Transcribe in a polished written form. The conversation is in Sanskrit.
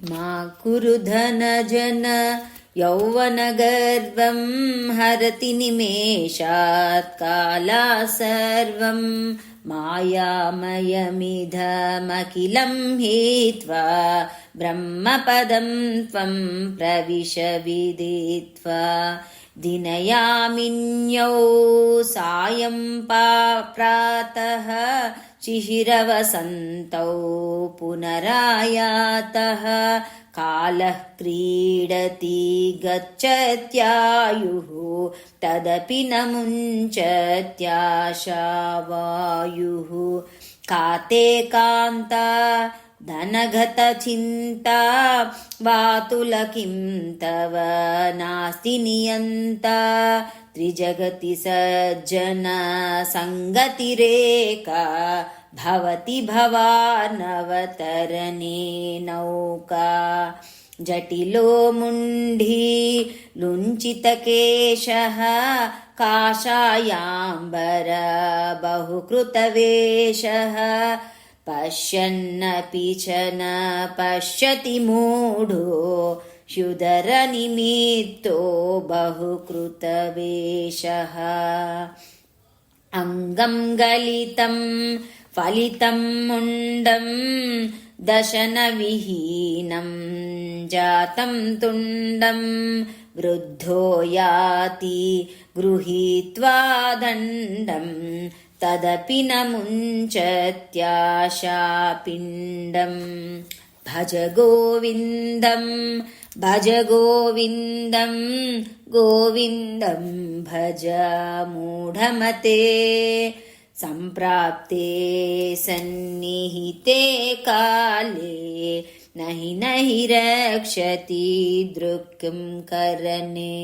मा कुरु धनजन यौवनगर्वं हरति निमेषात् कालः सर्वं मायामयमिदमखिलं हित्वा ब्रह्मपदं त्वं प्रविश विदित्वा दिनयामिन्यौ सायं प्रातः शिशिरवसन्तौ पुनरायातः कालः क्रीडति गच्छत्यायुः तदपि न मुञ्चत्याशावायुः काते कान्ता धनगतचिन्ता वातुलकिं तव नास्ति नियन्ता त्रिजगति सज्जना सङ्गतिरेका भवति भवानवतरणे नौका जटिलो मुण्डी लुञ्चितकेशः काषायाम्बर बहुकृतवेषः पश्यन्नपि च न पश्यति मूढो क्षुधरनिमित्तो बहुकृतवेषः अङ्गं गलितं फलितं मुण्डं दशनविहीनं जातं तुण्डं वृद्धो याति गृहीत्वा दण्डं तदपि न मुञ्चत्याशापिण्डं भज गोविन्दं भज गोविन्दं गोविन्दं भज मूढमते सम्प्राप्ते सन्निहिते काले नहि रक्षति दृक्किं करणे।